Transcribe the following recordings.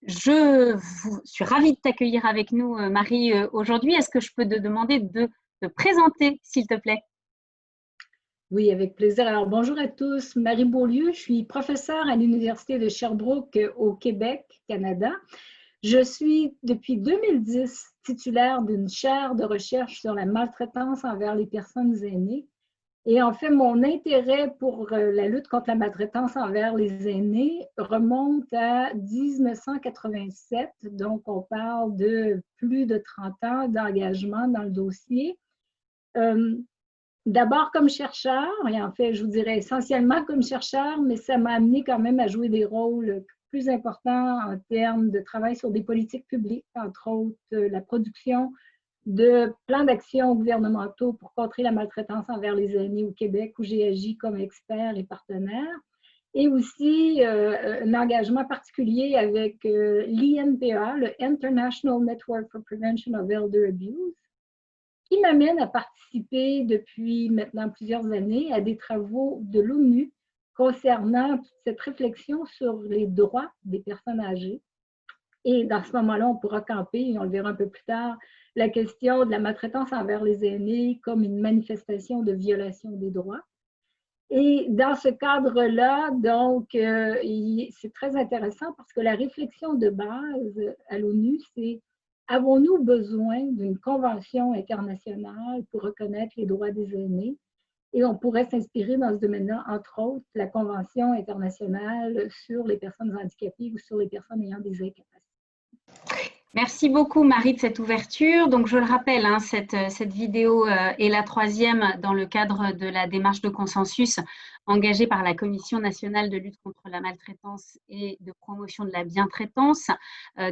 suis ravie de t'accueillir avec nous, Marie, aujourd'hui. Est-ce que je peux te demander de te présenter, s'il te plaît? Oui, avec plaisir. Alors, bonjour à tous. Marie Beaulieu, je suis professeure à l'Université de Sherbrooke au Québec, Canada. Je suis depuis 2010 titulaire d'une chaire de recherche sur la maltraitance envers les personnes aînées. Et en fait, mon intérêt pour la lutte contre la maltraitance envers les aînés remonte à 1987. Donc, on parle de plus de 30 ans d'engagement dans le dossier. Euh, D'abord comme chercheur, et en fait, je vous dirais essentiellement comme chercheur, mais ça m'a amené quand même à jouer des rôles plus importants en termes de travail sur des politiques publiques, entre autres la production de plans d'action gouvernementaux pour contrer la maltraitance envers les aînés au Québec, où j'ai agi comme expert et partenaire, et aussi un engagement particulier avec l'INPA, le International Network for Prevention of Elder Abuse, qui m'amène à participer depuis maintenant plusieurs années à des travaux de l'ONU concernant toute cette réflexion sur les droits des personnes âgées. Et dans ce moment-là, on pourra camper, et on le verra un peu plus tard, la question de la maltraitance envers les aînés comme une manifestation de violation des droits. Et dans ce cadre-là, donc, c'est très intéressant parce que la réflexion de base à l'ONU, c'est: avons-nous besoin d'une convention internationale pour reconnaître les droits des aînés? Et on pourrait s'inspirer dans ce domaine-là, entre autres, la Convention internationale sur les personnes handicapées ou sur les personnes ayant des incapacités. Merci beaucoup, Marie, de cette ouverture. Donc, je le rappelle, hein, cette vidéo est la troisième dans le cadre de la démarche de consensus engagée par la Commission nationale de lutte contre la maltraitance et de promotion de la bientraitance.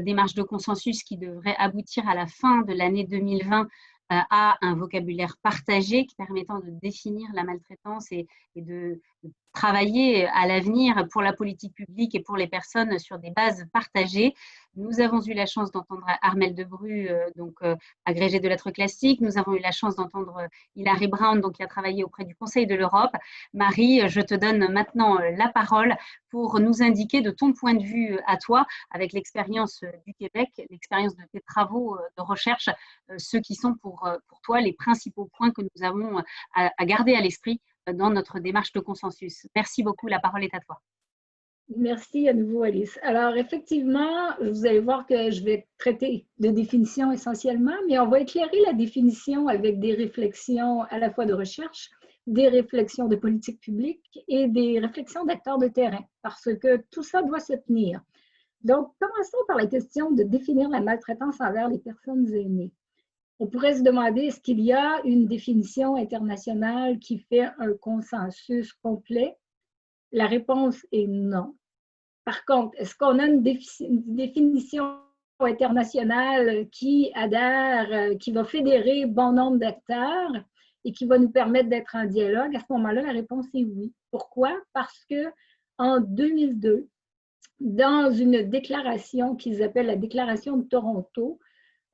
Démarche de consensus qui devrait aboutir à la fin de l'année 2020 à un vocabulaire partagé permettant de définir la maltraitance et de travailler à l'avenir pour la politique publique et pour les personnes sur des bases partagées. Nous avons eu la chance d'entendre Armelle Debru, agrégée de lettres classiques. Nous avons eu la chance d'entendre Hilary Brown, qui a travaillé auprès du Conseil de l'Europe. Marie, je te donne maintenant la parole pour nous indiquer de ton point de vue à toi, avec l'expérience du Québec, l'expérience de tes travaux de recherche, ceux qui sont pour toi les principaux points que nous avons à garder à l'esprit dans notre démarche de consensus. Merci beaucoup, la parole est à toi. Merci à nouveau, Alice. Alors, effectivement, vous allez voir que je vais traiter de définition essentiellement, mais on va éclairer la définition avec des réflexions à la fois de recherche, des réflexions de politique publique et des réflexions d'acteurs de terrain, parce que tout ça doit se tenir. Donc, commençons par la question de définir la maltraitance envers les personnes aînées. On pourrait se demander, est-ce qu'il y a une définition internationale qui fait un consensus complet? La réponse est non. Par contre, est-ce qu'on a une définition internationale qui adhère, qui va fédérer bon nombre d'acteurs et qui va nous permettre d'être en dialogue? À ce moment-là, la réponse est oui. Pourquoi? Parce qu'en 2002, dans une déclaration qu'ils appellent la Déclaration de Toronto,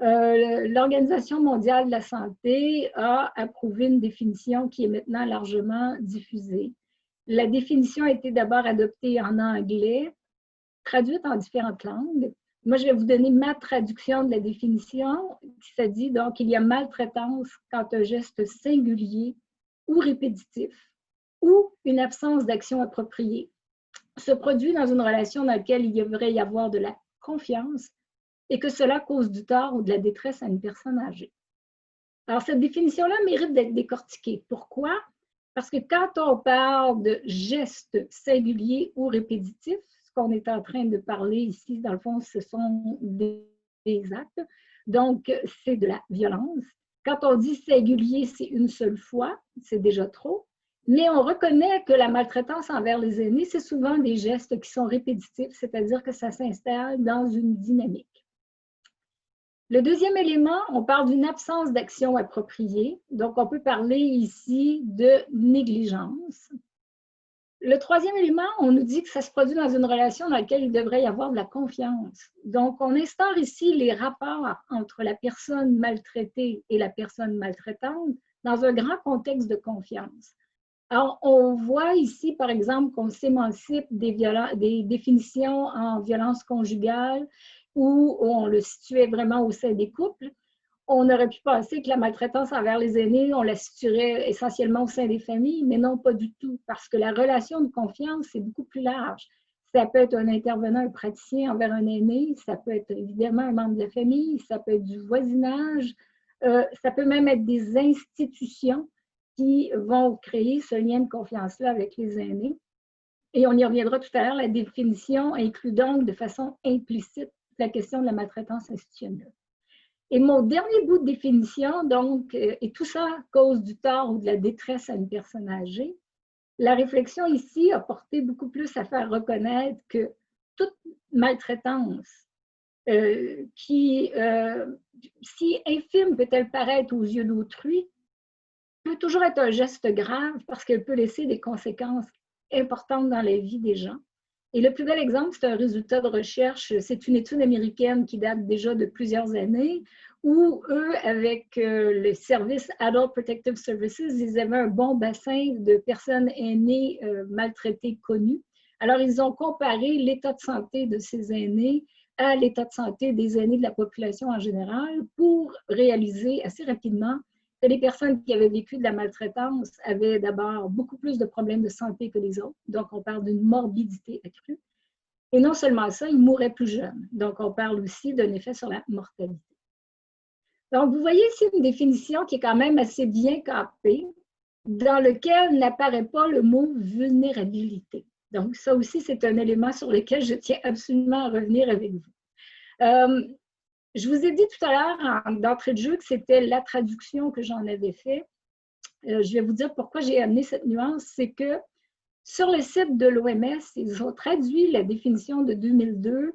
l'Organisation mondiale de la santé a approuvé une définition qui est maintenant largement diffusée. La définition a été d'abord adoptée en anglais, traduite en différentes langues. Moi, je vais vous donner ma traduction de la définition. Ça dit donc qu'il y a maltraitance quand un geste singulier ou répétitif ou une absence d'action appropriée se produit dans une relation dans laquelle il devrait y avoir de la confiance et que cela cause du tort ou de la détresse à une personne âgée. Alors, cette définition-là mérite d'être décortiquée. Pourquoi? Parce que quand on parle de gestes singuliers ou répétitifs, ce qu'on est en train de parler ici, dans le fond, ce sont des actes. Donc, c'est de la violence. Quand on dit singulier, c'est une seule fois, c'est déjà trop. Mais on reconnaît que la maltraitance envers les aînés, c'est souvent des gestes qui sont répétitifs, c'est-à-dire que ça s'installe dans une dynamique. Le deuxième élément, on parle d'une absence d'action appropriée. Donc, on peut parler ici de négligence. Le troisième élément, on nous dit que ça se produit dans une relation dans laquelle il devrait y avoir de la confiance. Donc, on instaure ici les rapports entre la personne maltraitée et la personne maltraitante dans un grand contexte de confiance. Alors, on voit ici, par exemple, qu'on s'émancipe des définitions en violence conjugale où on le situait vraiment au sein des couples. On aurait pu penser que la maltraitance envers les aînés, on la situerait essentiellement au sein des familles, mais non, pas du tout, parce que la relation de confiance, c'est beaucoup plus large. Ça peut être un intervenant, un praticien envers un aîné, ça peut être évidemment un membre de la famille, ça peut être du voisinage, ça peut même être des institutions qui vont créer ce lien de confiance-là avec les aînés. Et on y reviendra tout à l'heure, la définition inclut donc de façon implicite la question de la maltraitance institutionnelle. Et mon dernier bout de définition, donc, et tout ça cause du tort ou de la détresse à une personne âgée, la réflexion ici a porté beaucoup plus à faire reconnaître que toute maltraitance qui, si infime peut-elle paraître aux yeux d'autrui, peut toujours être un geste grave parce qu'elle peut laisser des conséquences importantes dans la vie des gens. Et le plus bel exemple, c'est un résultat de recherche, c'est une étude américaine qui date déjà de plusieurs années, où eux, avec le service Adult Protective Services, ils avaient un bon bassin de personnes aînées maltraitées connues. Alors, ils ont comparé l'état de santé de ces aînés à l'état de santé des aînés de la population en général pour réaliser assez rapidement que les personnes qui avaient vécu de la maltraitance avaient d'abord beaucoup plus de problèmes de santé que les autres. Donc, on parle d'une morbidité accrue. Et non seulement ça, ils mouraient plus jeunes. Donc, on parle aussi d'un effet sur la mortalité. Donc, vous voyez ici une définition qui est quand même assez bien campée, dans lequel n'apparaît pas le mot vulnérabilité. Donc, ça aussi, c'est un élément sur lequel je tiens absolument à revenir avec vous. Je vous ai dit tout à l'heure, d'entrée de jeu, que c'était la traduction que j'en avais fait. Je vais vous dire pourquoi j'ai amené cette nuance. C'est que sur le site de l'OMS, ils ont traduit la définition de 2002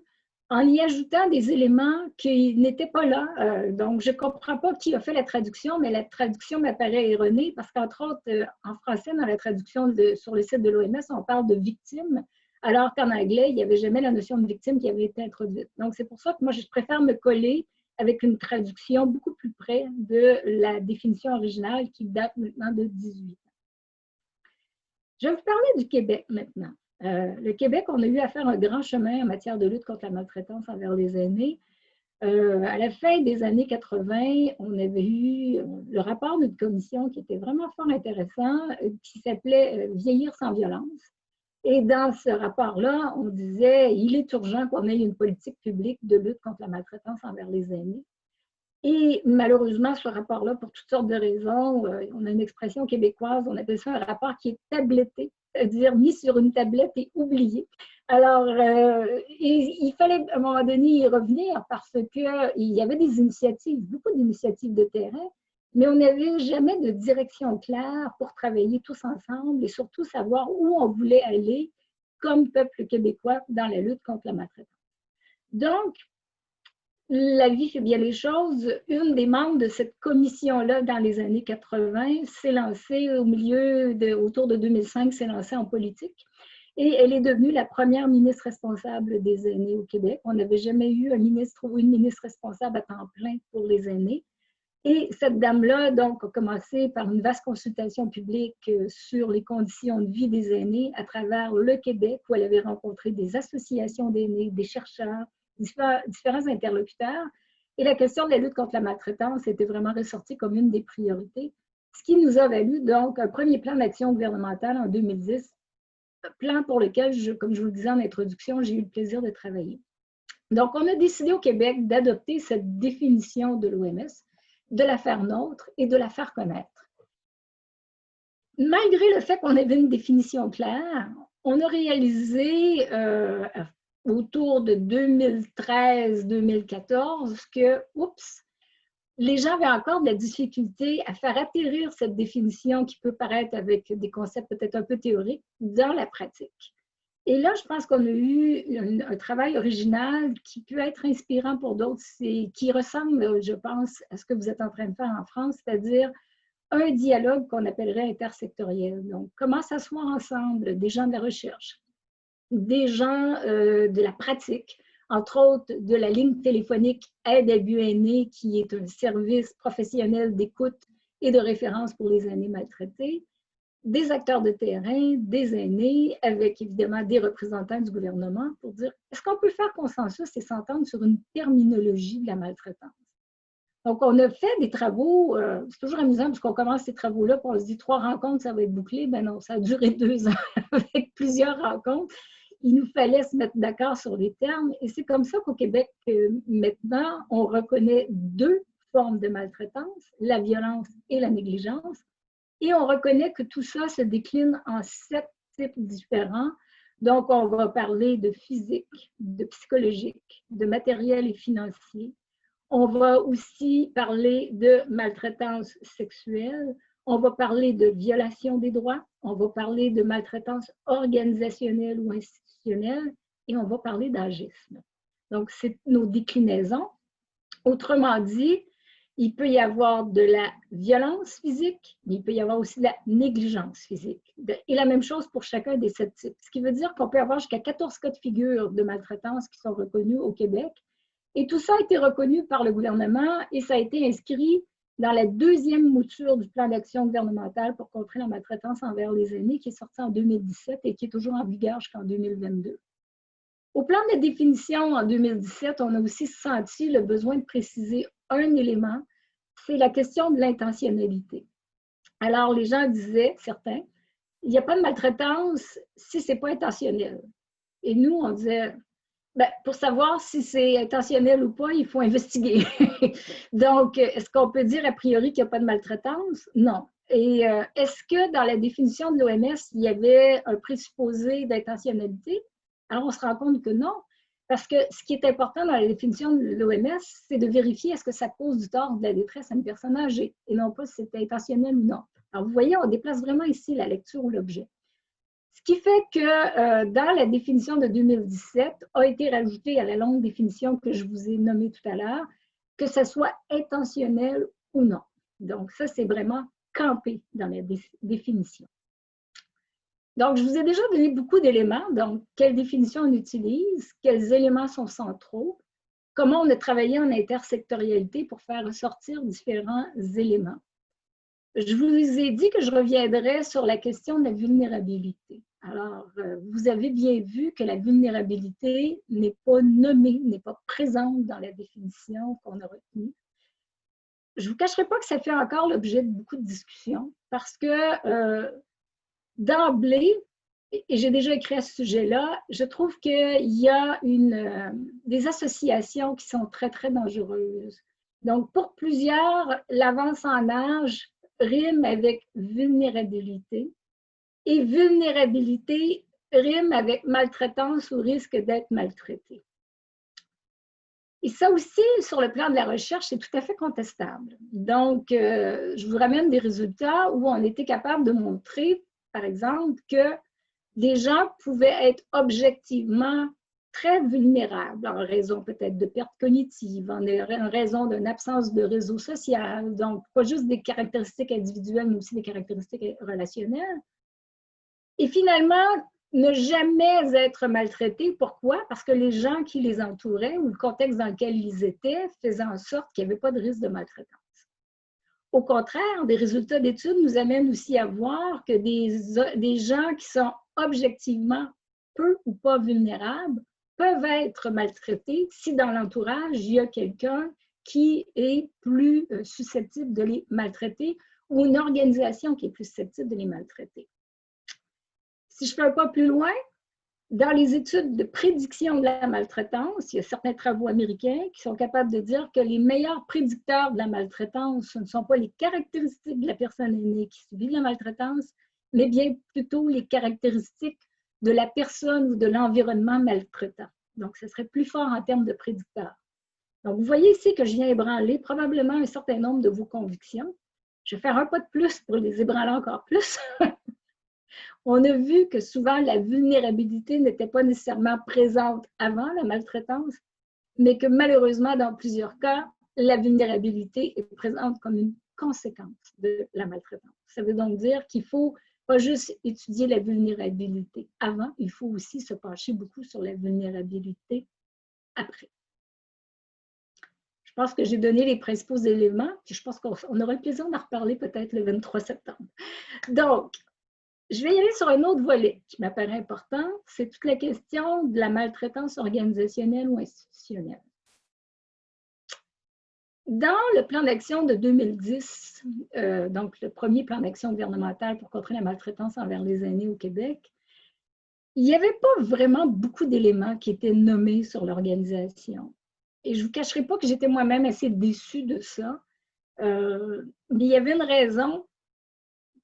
en y ajoutant des éléments qui n'étaient pas là. Donc, je ne comprends pas qui a fait la traduction, mais la traduction m'apparaît erronée parce qu'entre autres, en français, dans la traduction sur le site de l'OMS, on parle de victime, alors qu'en anglais, il n'y avait jamais la notion de victime qui avait été introduite. Donc, c'est pour ça que moi, je préfère me coller avec une traduction beaucoup plus près de la définition originale qui date maintenant de 18 ans. Je vais vous parler du Québec maintenant. Le Québec, on a eu à faire un grand chemin en matière de lutte contre la maltraitance envers les aînés. À la fin des années 80, on avait eu le rapport d'une commission qui était vraiment fort intéressant, qui s'appelait Vieillir sans violence. Et dans ce rapport-là, on disait il est urgent qu'on ait une politique publique de lutte contre la maltraitance envers les aînés. Et malheureusement, ce rapport-là, pour toutes sortes de raisons, on a une expression québécoise, on appelle ça un rapport qui est tabletté, c'est-à-dire mis sur une tablette et oublié. Alors, il fallait à un moment donné y revenir parce qu'il y avait des initiatives, beaucoup d'initiatives de terrain, mais on n'avait jamais de direction claire pour travailler tous ensemble et surtout savoir où on voulait aller comme peuple québécois dans la lutte contre la maltraitance. Donc, la vie fait bien les choses. Une des membres de cette commission-là, dans les années 80, s'est lancée autour de 2005, s'est lancée en politique. Et elle est devenue la première ministre responsable des aînés au Québec. On n'avait jamais eu un ministre ou une ministre responsable à temps plein pour les aînés. Et cette dame-là, donc, a commencé par une vaste consultation publique sur les conditions de vie des aînés à travers le Québec, où elle avait rencontré des associations d'aînés, des chercheurs, différents interlocuteurs. Et la question de la lutte contre la maltraitance était vraiment ressortie comme une des priorités, ce qui nous a valu donc un premier plan d'action gouvernemental en 2010, plan pour lequel, comme je vous le disais en introduction, j'ai eu le plaisir de travailler. Donc, on a décidé au Québec d'adopter cette définition de l'OMS, de la faire nôtre et de la faire connaître. Malgré le fait qu'on avait une définition claire, on a réalisé autour de 2013-2014 que, les gens avaient encore de la difficulté à faire atterrir cette définition qui peut paraître avec des concepts peut-être un peu théoriques dans la pratique. Et là, je pense qu'on a eu un travail original qui peut être inspirant pour d'autres, qui ressemble, je pense, à ce que vous êtes en train de faire en France, c'est-à-dire un dialogue qu'on appellerait intersectoriel. Donc, comment s'asseoir ensemble des gens de la recherche, des gens de la pratique, entre autres de la ligne téléphonique Aide à but aîné, qui est un service professionnel d'écoute et de référence pour les aînés maltraités, des acteurs de terrain, des aînés, avec évidemment des représentants du gouvernement pour dire est-ce qu'on peut faire consensus et s'entendre sur une terminologie de la maltraitance? Donc, on a fait des travaux, c'est toujours amusant parce qu'on commence ces travaux-là, puis on se dit 3 rencontres, ça va être bouclé. Ben non, ça a duré 2 ans avec plusieurs rencontres. Il nous fallait se mettre d'accord sur les termes et c'est comme ça qu'au Québec, maintenant, on reconnaît 2 formes de maltraitance, la violence et la négligence. Et on reconnaît que tout ça se décline en 7 types différents. Donc, on va parler de physique, de psychologique, de matériel et financier. On va aussi parler de maltraitance sexuelle. On va parler de violation des droits. On va parler de maltraitance organisationnelle ou institutionnelle. Et on va parler d'agisme. Donc, c'est nos déclinaisons. Autrement dit, il peut y avoir de la violence physique, mais il peut y avoir aussi de la négligence physique. Et la même chose pour chacun des 7 types. Ce qui veut dire qu'on peut avoir jusqu'à 14 cas de figure de maltraitance qui sont reconnus au Québec. Et tout ça a été reconnu par le gouvernement et ça a été inscrit dans la 2e mouture du plan d'action gouvernemental pour contrer la maltraitance envers les aînés qui est sorti en 2017 et qui est toujours en vigueur jusqu'en 2022. Au plan de la définition, en 2017, on a aussi senti le besoin de préciser un élément, c'est la question de l'intentionnalité. Alors, les gens disaient, certains, il n'y a pas de maltraitance si ce n'est pas intentionnel. Et nous, on disait, ben, pour savoir si c'est intentionnel ou pas, il faut investiguer. Donc, est-ce qu'on peut dire a priori qu'il n'y a pas de maltraitance? Non. Et est-ce que dans la définition de l'OMS, il y avait un présupposé d'intentionnalité? Alors, on se rend compte que non, parce que ce qui est important dans la définition de l'OMS, c'est de vérifier est-ce que ça cause du tort ou de la détresse à une personne âgée, et non pas si c'est intentionnel ou non. Alors, vous voyez, on déplace vraiment ici la lecture ou l'objet. Ce qui fait que dans la définition de 2017, a été rajouté à la longue définition que je vous ai nommée tout à l'heure, que ce soit intentionnel ou non. Donc, ça, c'est vraiment campé dans la définition. Donc, je vous ai déjà donné beaucoup d'éléments. Donc, quelle définition on utilise, quels éléments sont centraux, comment on a travaillé en intersectorialité pour faire ressortir différents éléments. Je vous ai dit que je reviendrai sur la question de la vulnérabilité. Alors, vous avez bien vu que la vulnérabilité n'est pas nommée, n'est pas présente dans la définition qu'on a retenue. Je ne vous cacherai pas que ça fait encore l'objet de beaucoup de discussions parce que d'emblée, et j'ai déjà écrit à ce sujet-là, je trouve qu'il y a des associations qui sont très, très dangereuses. Donc, pour plusieurs, l'avance en âge rime avec vulnérabilité et vulnérabilité rime avec maltraitance ou risque d'être maltraité. Et ça aussi, sur le plan de la recherche, c'est tout à fait contestable. Donc, je vous ramène des résultats où on était capable de montrer, par exemple, que des gens pouvaient être objectivement très vulnérables en raison peut-être de pertes cognitives, en raison d'une absence de réseau social, donc pas juste des caractéristiques individuelles, mais aussi des caractéristiques relationnelles. Et finalement, ne jamais être maltraités. Pourquoi? Parce que les gens qui les entouraient ou le contexte dans lequel ils étaient faisaient en sorte qu'il n'y avait pas de risque de maltraitance. Au contraire, des résultats d'études nous amènent aussi à voir que des gens qui sont objectivement peu ou pas vulnérables peuvent être maltraités si dans l'entourage, il y a quelqu'un qui est plus susceptible de les maltraiter ou une organisation qui est plus susceptible de les maltraiter. Si je fais un pas plus loin, dans les études de prédiction de la maltraitance, il y a certains travaux américains qui sont capables de dire que les meilleurs prédicteurs de la maltraitance, ce ne sont pas les caractéristiques de la personne aînée qui subit la maltraitance, mais bien plutôt les caractéristiques de la personne ou de l'environnement maltraitant. Donc, ce serait plus fort en termes de prédicteurs. Donc, vous voyez ici que je viens ébranler probablement un certain nombre de vos convictions. Je vais faire un pas de plus pour les ébranler encore plus. On a vu que souvent la vulnérabilité n'était pas nécessairement présente avant la maltraitance, mais que malheureusement, dans plusieurs cas, la vulnérabilité est présente comme une conséquence de la maltraitance. Ça veut donc dire qu'il ne faut pas juste étudier la vulnérabilité avant, il faut aussi se pencher beaucoup sur la vulnérabilité après. Je pense que j'ai donné les principaux éléments, puis je pense qu'on aura le plaisir d'en reparler peut-être le 23 septembre. Donc, Je vais y aller sur un autre volet qui m'apparaît important, c'est toute la question de la maltraitance organisationnelle ou institutionnelle. Dans le plan d'action de 2010, donc le premier plan d'action gouvernemental pour contrer la maltraitance envers les aînés au Québec, il n'y avait pas vraiment beaucoup d'éléments qui étaient nommés sur l'organisation. Et je ne vous cacherai pas que j'étais moi-même assez déçue de ça. Mais il y avait une raison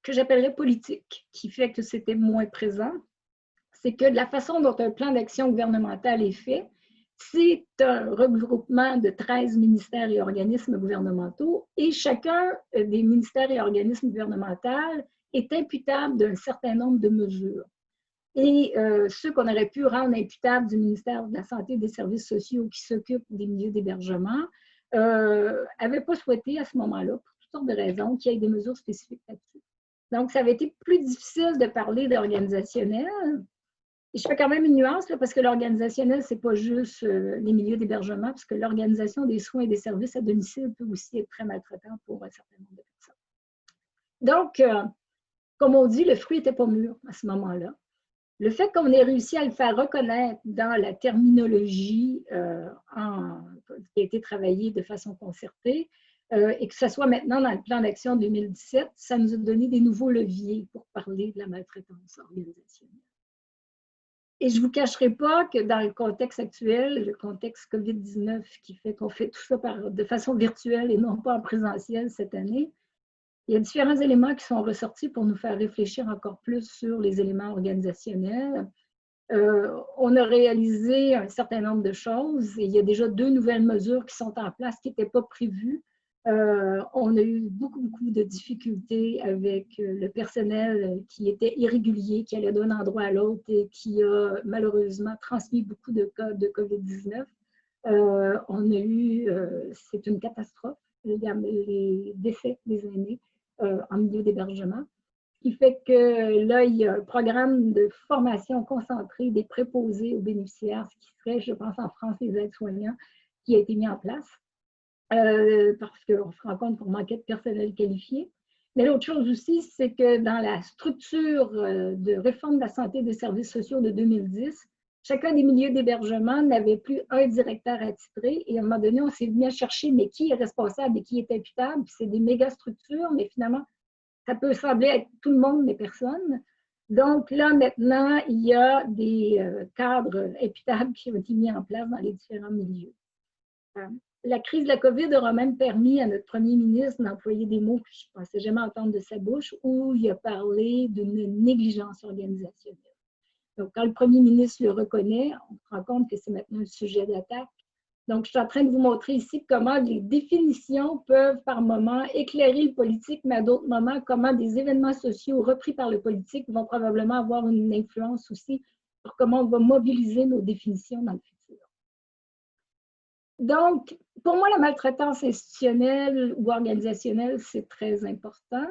que j'appellerais politique, qui fait que c'était moins présent. C'est que de la façon dont un plan d'action gouvernemental est fait, c'est un regroupement de 13 ministères et organismes gouvernementaux et chacun des ministères et organismes gouvernementaux est imputable d'un certain nombre de mesures. Et ceux qu'on aurait pu rendre imputables du ministère de la Santé et des Services sociaux qui s'occupe des milieux d'hébergement n'avaient pas souhaité à ce moment-là, pour toutes sortes de raisons, qu'il y ait des mesures spécifiques là-dessus. Donc, ça avait été plus difficile de parler d'organisationnel. Et je fais quand même une nuance, là, parce que l'organisationnel, ce n'est pas juste les milieux d'hébergement, parce que l'organisation des soins et des services à domicile peut aussi être très maltraitant pour un certain nombre de personnes. Donc, comme on dit, le fruit n'était pas mûr à ce moment-là. Le fait qu'on ait réussi à le faire reconnaître dans la terminologie qui a été travaillée de façon concertée et que ce soit maintenant dans le plan d'action 2017, ça nous a donné des nouveaux leviers pour parler de la maltraitance organisationnelle. Et je ne vous cacherai pas que dans le contexte actuel, le contexte COVID-19 qui fait qu'on fait tout ça de façon virtuelle et non pas en présentiel cette année, il y a différents éléments qui sont ressortis pour nous faire réfléchir encore plus sur les éléments organisationnels. On a réalisé un certain nombre de choses et il y a déjà 2 nouvelles mesures qui sont en place qui n'étaient pas prévues. On a eu beaucoup de difficultés avec le personnel qui était irrégulier, qui allait d'un endroit à l'autre et qui a malheureusement transmis beaucoup de cas de COVID-19. On a eu, c'est une catastrophe, les décès des aînés en milieu d'hébergement, qui fait que là, il y a un programme de formation concentrée des préposés aux bénéficiaires, ce qui serait, je pense, en France, les aides-soignants, qui a été mis en place. Parce qu'on se rend compte qu'on manquait de personnel qualifié. Mais l'autre chose aussi, c'est que dans la structure de réforme de la santé et des services sociaux de 2010, chacun des milieux d'hébergement n'avait plus un directeur attitré. Et à un moment donné, on s'est mis à chercher, mais qui est responsable et qui est imputable? C'est des méga structures, mais finalement, ça peut sembler être tout le monde, mais personne. Donc là, maintenant, il y a des cadres imputables qui ont été mis en place dans les différents milieux. La crise de la COVID aura même permis à notre premier ministre d'employer des mots que je ne pensais jamais entendre de sa bouche, où il a parlé d'une négligence organisationnelle. Donc, quand le premier ministre le reconnaît, on se rend compte que c'est maintenant un sujet d'attaque. Donc, je suis en train de vous montrer ici comment les définitions peuvent par moments éclairer le politique, mais à d'autres moments, comment des événements sociaux repris par le politique vont probablement avoir une influence aussi sur comment on va mobiliser nos définitions dans le futur. Donc, pour moi, la maltraitance institutionnelle ou organisationnelle, c'est très important.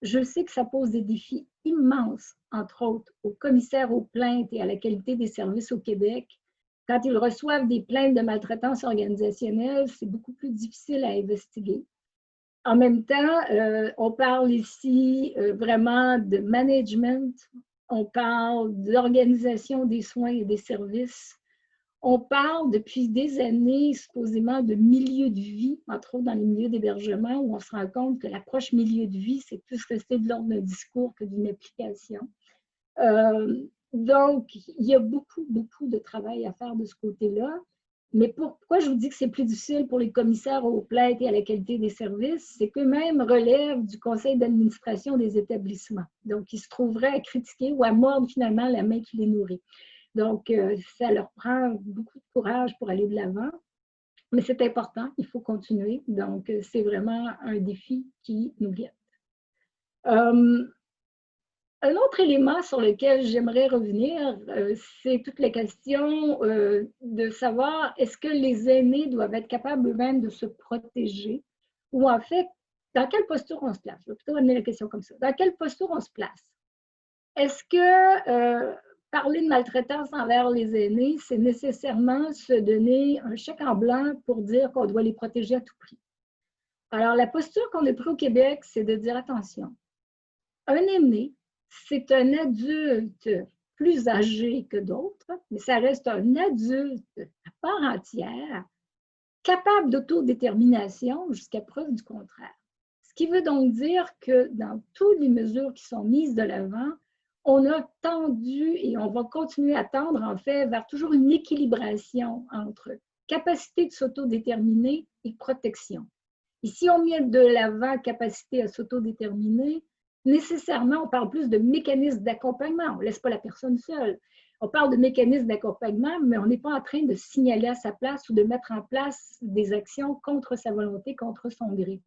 Je sais que ça pose des défis immenses, entre autres, aux commissaires aux plaintes et à la qualité des services au Québec. Quand ils reçoivent des plaintes de maltraitance organisationnelle, c'est beaucoup plus difficile à investiguer. En même temps, on parle ici vraiment de management, on parle d'organisation des soins et des services. On parle depuis des années, supposément, de milieu de vie, entre autres dans les milieux d'hébergement, où on se rend compte que l'approche milieu de vie, c'est plus resté de l'ordre d'un discours que d'une application. Donc, il y a beaucoup de travail à faire de ce côté-là. Mais pourquoi je vous dis que c'est plus difficile pour les commissaires aux plaintes et à la qualité des services, c'est qu'eux-mêmes relèvent du conseil d'administration des établissements. Donc, ils se trouveraient à critiquer ou à mordre finalement la main qui les nourrit. Donc, ça leur prend beaucoup de courage pour aller de l'avant, mais c'est important, il faut continuer. Donc, c'est vraiment un défi qui nous guette. Un autre élément sur lequel j'aimerais revenir, c'est toute la question de savoir est-ce que les aînés doivent être capables eux-mêmes de se protéger ou en fait, dans quelle posture on se place? Je vais plutôt amener la question comme ça. Dans quelle posture on se place? Est-ce que parler de maltraitance envers les aînés, c'est nécessairement se donner un chèque en blanc pour dire qu'on doit les protéger à tout prix? Alors, la posture qu'on a prise au Québec, c'est de dire attention, un aîné c'est un adulte plus âgé que d'autres, mais ça reste un adulte à part entière, capable d'autodétermination jusqu'à preuve du contraire. Ce qui veut donc dire que dans toutes les mesures qui sont mises de l'avant, on a tendu et on va continuer à tendre en fait vers toujours une équilibration entre capacité de s'autodéterminer et protection. Et si on met de l'avant capacité à s'autodéterminer, nécessairement, on parle plus de mécanismes d'accompagnement. On ne laisse pas la personne seule. On parle de mécanismes d'accompagnement, mais on n'est pas en train de signaler à sa place ou de mettre en place des actions contre sa volonté, contre son gré.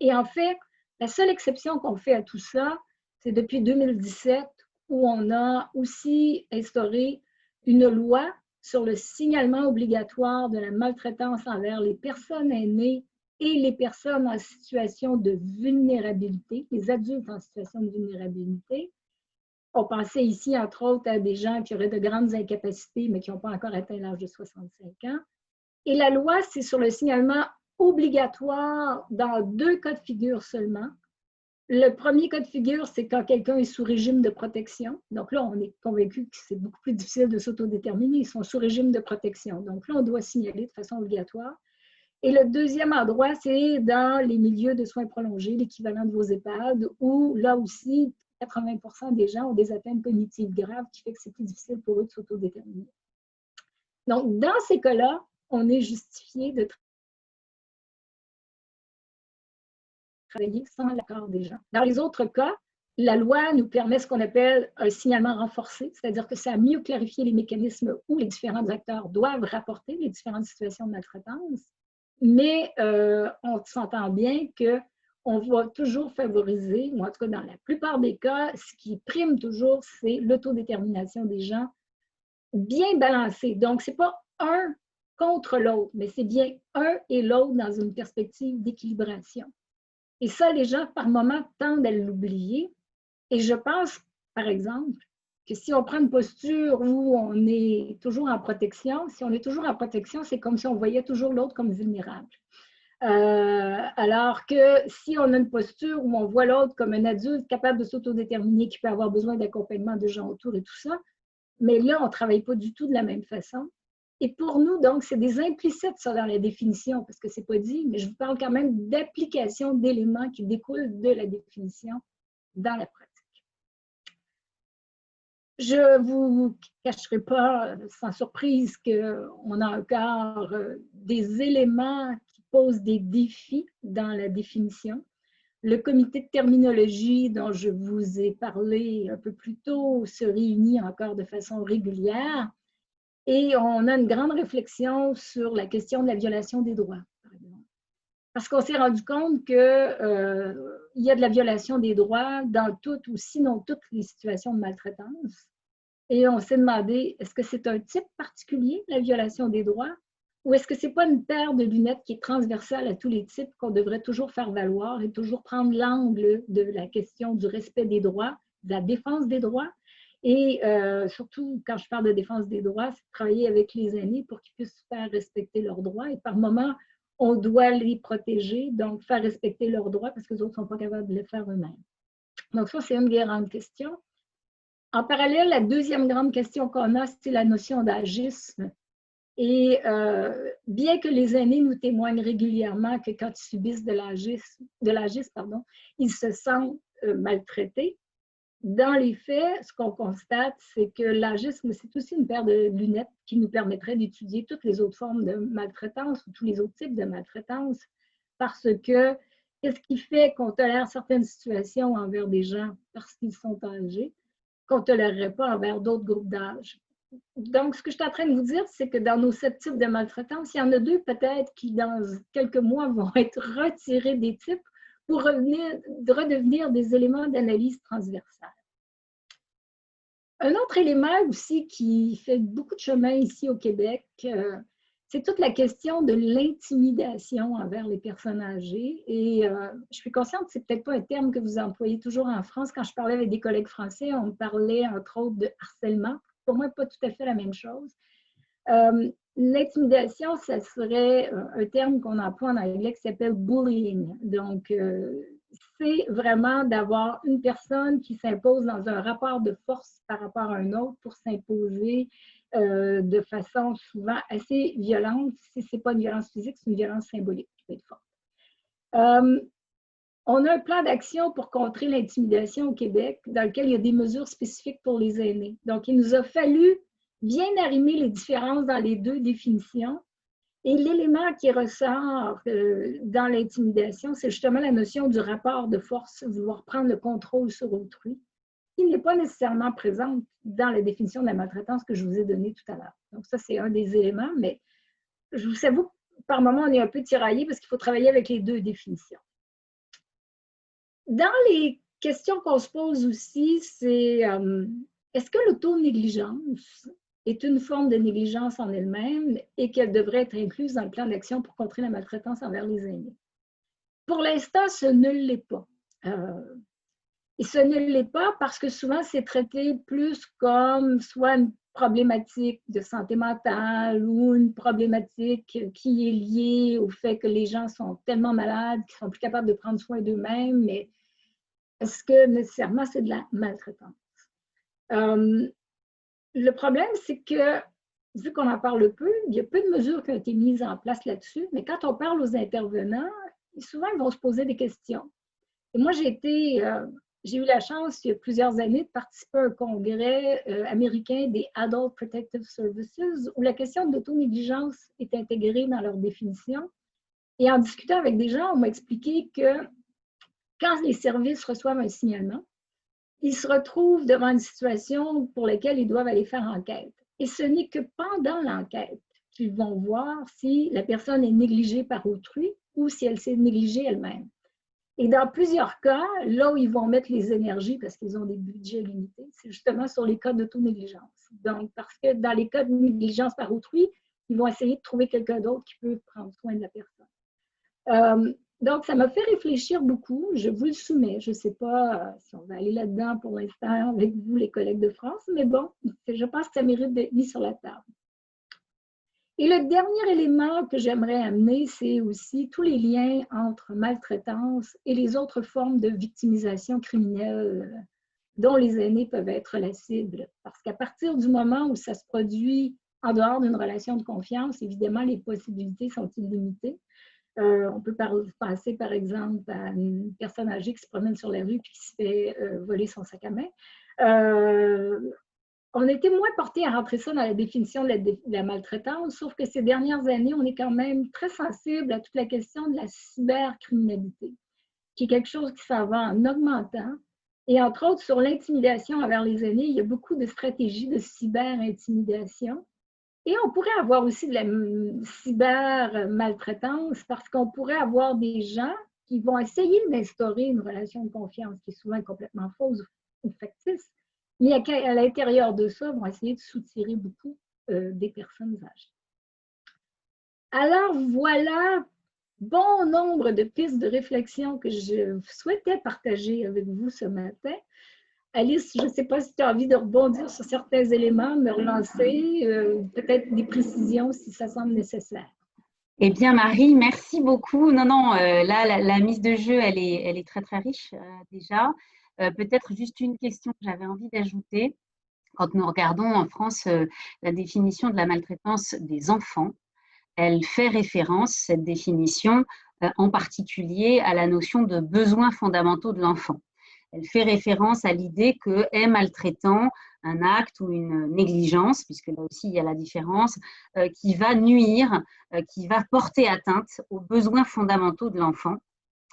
Et en fait, la seule exception qu'on fait à tout ça, c'est depuis 2017 où on a aussi instauré une loi sur le signalement obligatoire de la maltraitance envers les personnes aînées et les personnes en situation de vulnérabilité, les adultes en situation de vulnérabilité. On pensait ici, entre autres, à des gens qui auraient de grandes incapacités, mais qui n'ont pas encore atteint l'âge de 65 ans. Et la loi, c'est sur le signalement obligatoire dans 2 cas de figure seulement. Le premier cas de figure, c'est quand quelqu'un est sous régime de protection. Donc là, on est convaincu que c'est beaucoup plus difficile de s'autodéterminer. Ils sont sous régime de protection. Donc là, on doit signaler de façon obligatoire. Et le deuxième endroit, c'est dans les milieux de soins prolongés, l'équivalent de vos EHPAD, où là aussi, 80% des gens ont des atteintes cognitives graves, qui fait que c'est plus difficile pour eux de s'autodéterminer. Donc, dans ces cas-là, on est justifié de travailler sans l'accord des gens. Dans les autres cas, la loi nous permet ce qu'on appelle un signalement renforcé, c'est-à-dire que ça a mieux clarifié les mécanismes où les différents acteurs doivent rapporter les différentes situations de maltraitance, mais on s'entend bien qu'on va toujours favoriser, ou en tout cas dans la plupart des cas, ce qui prime toujours, c'est l'autodétermination des gens bien balancée. Donc, ce n'est pas un contre l'autre, mais c'est bien un et l'autre dans une perspective d'équilibration. Et ça, les gens, par moments, tendent à l'oublier. Et je pense, par exemple, que si on prend une posture où on est toujours en protection, si on est toujours en protection, c'est comme si on voyait toujours l'autre comme vulnérable. Alors que si on a une posture où on voit l'autre comme un adulte capable de s'autodéterminer, qui peut avoir besoin d'accompagnement de gens autour et tout ça, mais là, on ne travaille pas du tout de la même façon. Et pour nous, donc, c'est des implicites, ça, dans la définition, parce que ce n'est pas dit, mais je vous parle quand même d'application d'éléments qui découlent de la définition dans la pratique. Je ne vous cacherai pas, sans surprise, qu'on a encore des éléments qui posent des défis dans la définition. Le comité de terminologie dont je vous ai parlé un peu plus tôt se réunit encore de façon régulière. Et on a une grande réflexion sur la question de la violation des droits, par exemple. Parce qu'on s'est rendu compte qu'il y a de la violation des droits dans toutes ou sinon toutes les situations de maltraitance. Et on s'est demandé, est-ce que c'est un type particulier, la violation des droits, ou est-ce que ce n'est pas une paire de lunettes qui est transversale à tous les types qu'on devrait toujours faire valoir et toujours prendre l'angle de la question du respect des droits, de la défense des droits? Et surtout, quand je parle de défense des droits, c'est de travailler avec les aînés pour qu'ils puissent faire respecter leurs droits. Et par moment, on doit les protéger, donc faire respecter leurs droits parce que les autres ne sont pas capables de le faire eux-mêmes. Donc ça, c'est une grande question. En parallèle, la deuxième grande question qu'on a, c'est la notion d'agisme. Et bien que les aînés nous témoignent régulièrement que quand ils subissent de l'agisme, ils se sentent maltraités, dans les faits, ce qu'on constate, c'est que l'agisme, c'est aussi une paire de lunettes qui nous permettrait d'étudier toutes les autres formes de maltraitance ou tous les autres types de maltraitance, parce que qu'est-ce qui fait qu'on tolère certaines situations envers des gens parce qu'ils sont âgés, qu'on ne tolérerait pas envers d'autres groupes d'âge? Donc, ce que je suis en train de vous dire, c'est que dans nos 7 types de maltraitance, il y en a 2 peut-être qui, dans quelques mois, vont être retirés des types pour redevenir des éléments d'analyse transversale. Un autre élément aussi qui fait beaucoup de chemin ici au Québec, c'est toute la question de l'intimidation envers les personnes âgées. Et je suis consciente que ce n'est peut-être pas un terme que vous employez toujours en France. Quand je parlais avec des collègues français, on me parlait entre autres de harcèlement. Pour moi, pas tout à fait la même chose. L'intimidation, ça serait un terme qu'on emploie en anglais qui s'appelle bullying. Donc, c'est vraiment d'avoir une personne qui s'impose dans un rapport de force par rapport à un autre pour s'imposer de façon souvent assez violente. Si ce n'est pas une violence physique, c'est une violence symbolique qui peut être forte. On a un plan d'action pour contrer l'intimidation au Québec dans lequel il y a des mesures spécifiques pour les aînés. Donc, il nous a fallu bien arrimer les différences dans les deux définitions. Et l'élément qui ressort dans l'intimidation, c'est justement la notion du rapport de force, vouloir prendre le contrôle sur autrui, qui n'est pas nécessairement présente dans la définition de la maltraitance que je vous ai donnée tout à l'heure. Donc, ça, c'est un des éléments, mais je vous avoue que par moment, on est un peu tiraillé parce qu'il faut travailler avec les deux définitions. Dans les questions qu'on se pose aussi, c'est est-ce que l'auto-négligence est une forme de négligence en elle-même et qu'elle devrait être incluse dans le plan d'action pour contrer la maltraitance envers les aînés? Pour l'instant, ce ne l'est pas. Et ce ne l'est pas parce que souvent, c'est traité plus comme soit une problématique de santé mentale ou une problématique qui est liée au fait que les gens sont tellement malades qu'ils sont plus capables de prendre soin d'eux-mêmes, mais est-ce que nécessairement c'est de la maltraitance? Le problème, c'est que, vu qu'on en parle peu, il y a peu de mesures qui ont été mises en place là-dessus, mais quand on parle aux intervenants, souvent, ils vont se poser des questions. Et moi, j'ai eu la chance, il y a plusieurs années, de participer à un congrès américain des Adult Protective Services, où la question de l'autonégligence est intégrée dans leur définition. Et en discutant avec des gens, on m'a expliqué que quand les services reçoivent un signalement, ils se retrouvent devant une situation pour laquelle ils doivent aller faire enquête. Et ce n'est que pendant l'enquête qu'ils vont voir si la personne est négligée par autrui ou si elle s'est négligée elle-même. Et dans plusieurs cas, là où ils vont mettre les énergies, parce qu'ils ont des budgets limités, c'est justement sur les cas d'autonégligence. Donc, parce que dans les cas de négligence par autrui, ils vont essayer de trouver quelqu'un d'autre qui peut prendre soin de la personne. Donc, ça m'a fait réfléchir beaucoup. Je vous le soumets. Je ne sais pas si on va aller là-dedans pour l'instant avec vous, les collègues de France, mais bon, je pense que ça mérite d'être mis sur la table. Et le dernier élément que j'aimerais amener, c'est aussi tous les liens entre maltraitance et les autres formes de victimisation criminelle dont les aînés peuvent être la cible. Parce qu'à partir du moment où ça se produit en dehors d'une relation de confiance, évidemment, les possibilités sont illimitées. On peut penser, par exemple, à une personne âgée qui se promène sur la rue et qui se fait voler son sac à main. On était moins porté à rentrer ça dans la définition de la maltraitance, sauf que ces dernières années, on est quand même très sensible à toute la question de la cybercriminalité, qui est quelque chose qui s'en va en augmentant. Et entre autres, sur l'intimidation envers les aînés, il y a beaucoup de stratégies de cyber-intimidation. Et on pourrait avoir aussi de la cyber-maltraitance parce qu'on pourrait avoir des gens qui vont essayer d'instaurer une relation de confiance qui est souvent complètement fausse ou factice, mais à l'intérieur de ça, vont essayer de soutirer beaucoup des personnes âgées. Alors voilà, bon nombre de pistes de réflexion que je souhaitais partager avec vous ce matin. Alice, je ne sais pas si tu as envie de rebondir sur certains éléments, me relancer, peut-être des précisions si ça semble nécessaire. Eh bien, Marie, merci beaucoup. Non, là, la mise de jeu, elle est très, très riche déjà. Peut-être juste une question que j'avais envie d'ajouter. Quand nous regardons en France la définition de la maltraitance des enfants, elle fait référence, cette définition, en particulier à la notion de besoins fondamentaux de l'enfant. Elle fait référence à l'idée que est maltraitant un acte ou une négligence, puisque là aussi il y a la différence, qui va nuire, qui va porter atteinte aux besoins fondamentaux de l'enfant.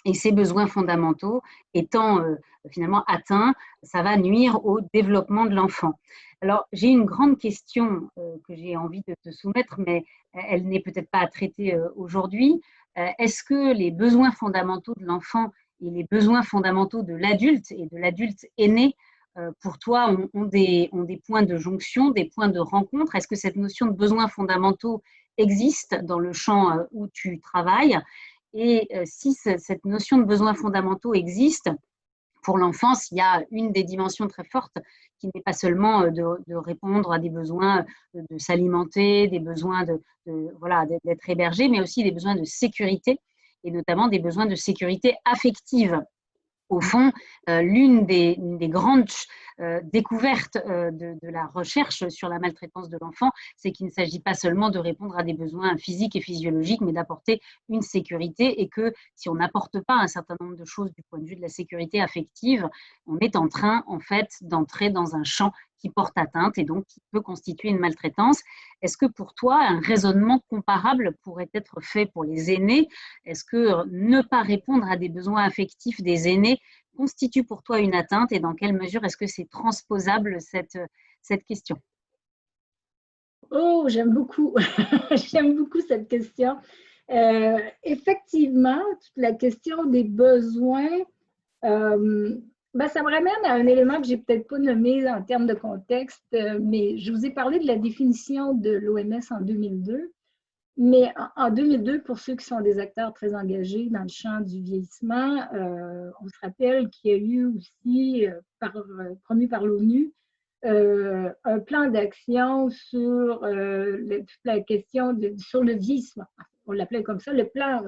Et ces besoins fondamentaux étant finalement atteints, ça va nuire au développement de l'enfant. Alors, j'ai une grande question que j'ai envie de te soumettre, mais elle n'est peut-être pas à traiter aujourd'hui. Est-ce que les besoins fondamentaux de l'enfant et les besoins fondamentaux de l'adulte et de l'adulte aîné, pour toi, ont des points de jonction, des points de rencontre? Est-ce que cette notion de besoins fondamentaux existe dans le champ où tu travailles? Et si cette notion de besoins fondamentaux existe, pour l'enfance, il y a une des dimensions très fortes qui n'est pas seulement de répondre à des besoins de s'alimenter, des besoins voilà, d'être hébergé, mais aussi des besoins de sécurité, et notamment des besoins de sécurité affective. au fond, l'une des grandes découvertes de la recherche sur la maltraitance de l'enfant, c'est qu'il ne s'agit pas seulement de répondre à des besoins physiques et physiologiques, mais d'apporter une sécurité, et que si on n'apporte pas un certain nombre de choses du point de vue de la sécurité affective, on est en train, en fait, d'entrer dans un champ qui porte atteinte et donc qui peut constituer une maltraitance. Est-ce que pour toi, un raisonnement comparable pourrait être fait pour les aînés? Est-ce que ne pas répondre à des besoins affectifs des aînés constitue pour toi une atteinte, et dans quelle mesure est-ce que c'est transposable cette question? Oh, j'aime beaucoup. J'aime beaucoup cette question. Effectivement, toute la question des besoins, ça me ramène à un élément que j'ai peut-être pas nommé en termes de contexte, mais je vous ai parlé de la définition de l'OMS en 2002. Mais en 2002, pour ceux qui sont des acteurs très engagés dans le champ du vieillissement, on se rappelle qu'il y a eu aussi, promu par l'ONU, un plan d'action sur toute la question sur le vieillissement. On l'appelait comme ça, le plan,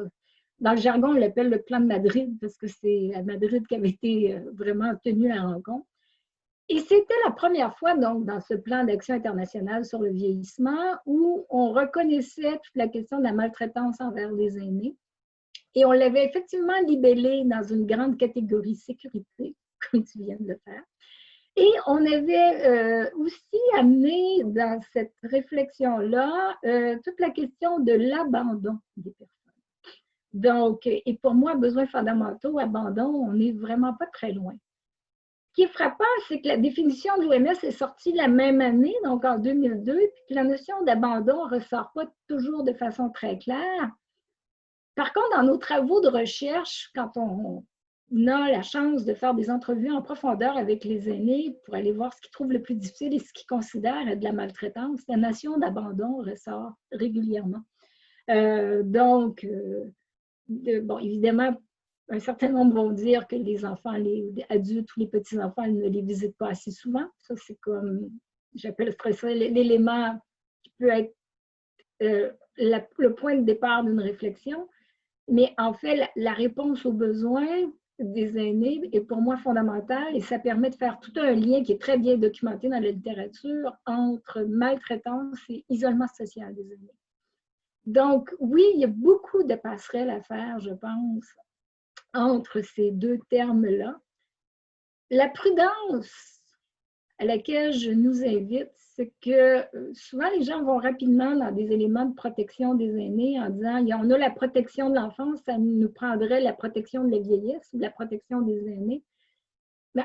dans le jargon, on l'appelle le plan de Madrid, parce que c'est à Madrid qu'avait été vraiment tenue la rencontre. Et c'était la première fois, donc, dans ce plan d'action international sur le vieillissement où on reconnaissait toute la question de la maltraitance envers les aînés. Et on l'avait effectivement libellé dans une grande catégorie sécurité, comme tu viens de le faire. Et on avait aussi amené dans cette réflexion-là toute la question de l'abandon des personnes. Donc, et pour moi, besoins fondamentaux, abandon, on n'est vraiment pas très loin. Ce qui est frappant, c'est que la définition de l'OMS est sortie la même année, donc en 2002, puis que la notion d'abandon ne ressort pas toujours de façon très claire. Par contre, dans nos travaux de recherche, quand on a la chance de faire des entrevues en profondeur avec les aînés pour aller voir ce qu'ils trouvent le plus difficile et ce qu'ils considèrent être de la maltraitance, la notion d'abandon ressort régulièrement. Bon, évidemment, un certain nombre vont dire que les enfants, les adultes ou les petits-enfants ne les visitent pas assez souvent. Ça, c'est comme, j'appelle ça l'élément qui peut être le point de départ d'une réflexion. Mais en fait, la réponse aux besoins des aînés est pour moi fondamentale, et ça permet de faire tout un lien qui est très bien documenté dans la littérature entre maltraitance et isolement social des aînés. Donc, oui, il y a beaucoup de passerelles à faire, je pense, entre ces deux termes-là. La prudence à laquelle je nous invite, c'est que souvent les gens vont rapidement dans des éléments de protection des aînés en disant on a la protection de l'enfance, ça nous prendrait la protection de la vieillesse ou la protection des aînés. Mais,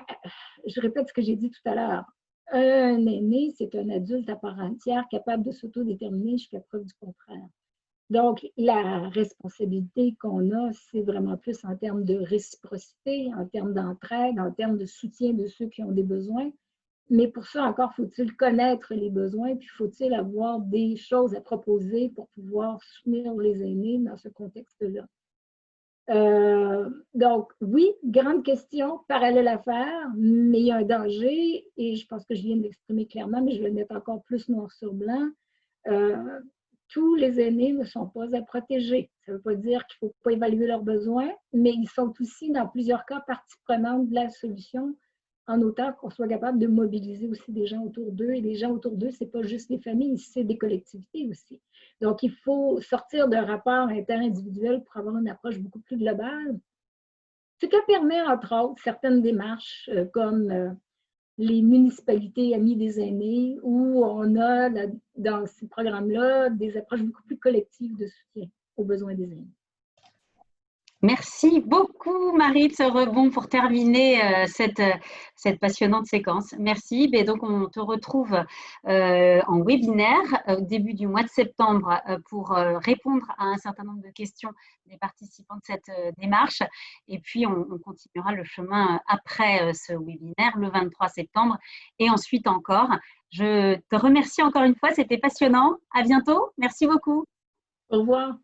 je répète ce que j'ai dit tout à l'heure. Un aîné, c'est un adulte à part entière capable de s'autodéterminer jusqu'à preuve du contraire. Donc, la responsabilité qu'on a, c'est vraiment plus en termes de réciprocité, en termes d'entraide, en termes de soutien de ceux qui ont des besoins. Mais pour ça, encore, faut-il connaître les besoins, puis faut-il avoir des choses à proposer pour pouvoir soutenir les aînés dans ce contexte-là. Donc, oui, grande question, parallèle à faire, mais il y a un danger, et je pense que je viens de l'exprimer clairement, mais je vais le mettre encore plus noir sur blanc. Tous les aînés ne sont pas à protéger. Ça ne veut pas dire qu'il ne faut pas évaluer leurs besoins, mais ils sont aussi, dans plusieurs cas, partie prenante de la solution, en autant qu'on soit capable de mobiliser aussi des gens autour d'eux. Et les gens autour d'eux, ce n'est pas juste les familles, c'est des collectivités aussi. Donc, il faut sortir d'un rapport interindividuel pour avoir une approche beaucoup plus globale. Ce que permet, entre autres, certaines démarches comme les municipalités amies des aînés, où on a dans ces programmes-là des approches beaucoup plus collectives de soutien aux besoins des aînés. Merci beaucoup, Marie, de ce rebond pour terminer cette passionnante séquence. Merci. Et donc, on te retrouve en webinaire au début du mois de septembre pour répondre à un certain nombre de questions des participants de cette démarche. Et puis, on continuera le chemin après ce webinaire le 23 septembre et ensuite encore. Je te remercie encore une fois. C'était passionnant. À bientôt. Merci beaucoup. Au revoir.